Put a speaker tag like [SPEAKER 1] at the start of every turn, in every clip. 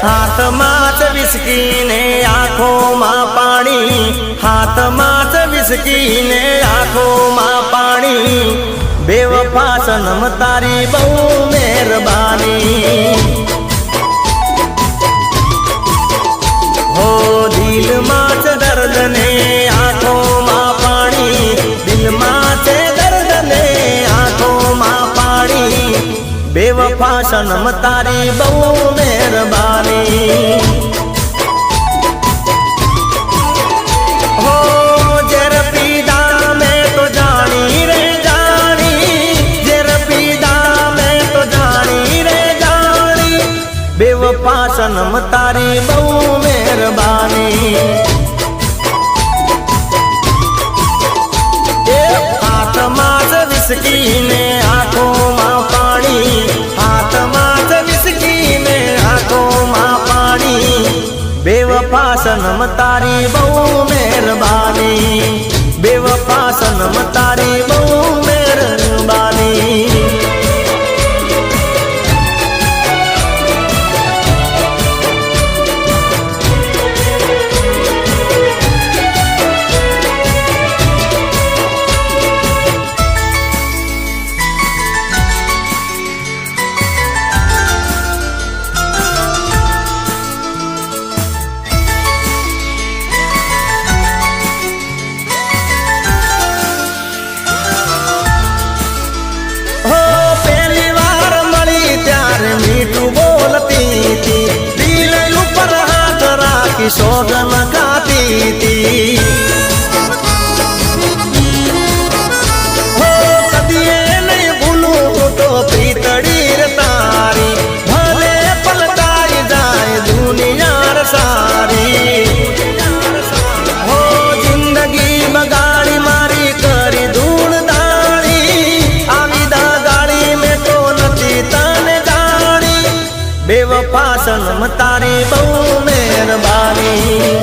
[SPEAKER 1] હાથમાં જ વિસ્કી ને આંખોમાં પાણી, હાથમાં જ વિસ્કી ને આંખોમાં પાણી, બેવફા સનમ તારી બહુ મહેરબાની। હો દિલમાં છે દર્દ ને આંખોમાં પાણી, દિલમાં છે દર્દ ને આંખોમાં પાણી, બેવફા સનમ તારી બહુ મહેરબાની। હો ઝેર પીધા મેં તો જાણી રે જાણી, ઝેર પીધા મેં તો જાણી રે જાણી, બેવફા સનમ તારી બહુ મહેરબાની। હાથમાં જ વિસ્કી ને આંખોમાં પાણી, હાથમાં જ વિસ્કી ને આંખોમાં પાણી, બેવફા સનમ તારી બહુ મહેરબાની, બેવફા સનમ તારી બહુ મહેરબાની। મીઠું બોલતી તી, દિલ ઉપર હાથ રાખી સોગન ગાતી તી। હો કદીએ નહીં ભૂલું તો પ્રીતડી રે તારી, ભલે પલટાઈ જાય દુનિયા સારી। હો જિંદગી બગાડી મારી કરી ધૂળ દાળી, આવી દાગાડી મેં તો નથી તને જાણી, બેવફા સનમ તારી બહુ મહેરબાની।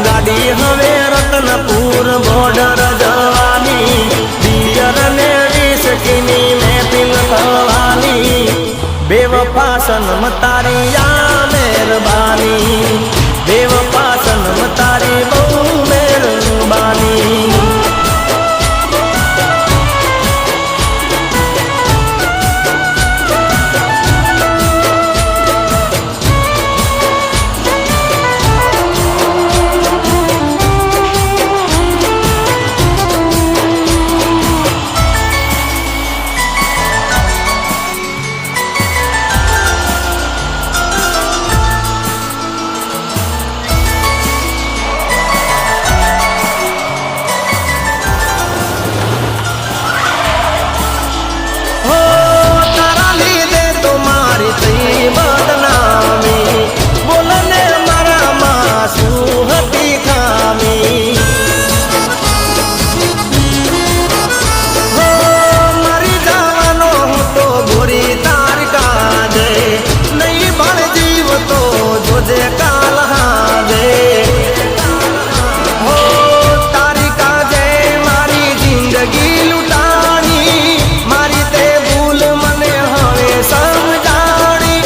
[SPEAKER 1] ગાડી હવે રતનપુર બોર્ડર જવાની, પિયર ને વિસ્કીની મહેફિલ થવાની, બેવફા સનમ તારી આ મહેરબાની, બેવફા સનમ તારી બહુ મહેરબાની। બદનામી બોલને મારામાં શું હતી ખામી, હો મરી જવાનો હું તો ગોરી તારી કાજે, નહીં ભણ જીવ તો જોજે કાલ હાજે। હો તારી કાજે મારી જિંદગી લૂંટાણી, મારી તે ભૂલ મને હવે સમજાણી,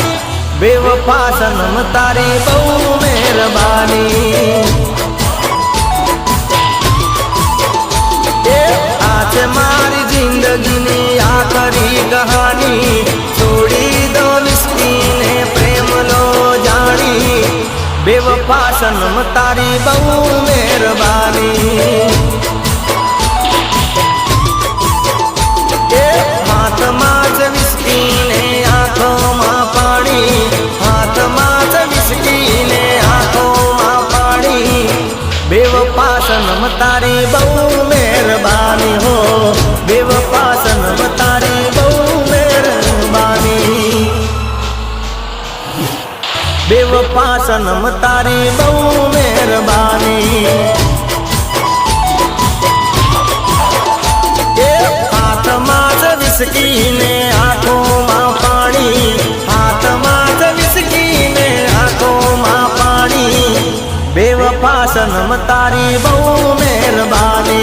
[SPEAKER 1] બેવફા સનમ તારી બહુ મહેરબાની। આ છે મારી જિંદગીની આખરી કહાની, છોડી દો વિસ્કી ને પ્રેમ લો જાણી, બેવફા સનમ તારી બહુ મહેરબાની। હાથમાં જ વિસ્કી ને આંખોમાં પાણી, હાથમાં જ વિસ્કી ને આંખોમાં પાણી, બેવફા સનમ તારી બહુ મહેરબાની। હો બેવફા સનમ તારી બહુ મહેરબાની, બેવફા સનમ તારી બહુ મહેરબાની। હાથમાં જ વિસ્કી ને આંખોમાં પાણી, હાથમાં જ વિસ્કી ને આંખોમાં પાણી, બેવફા સનમ તારી બહુ મહેરબાની।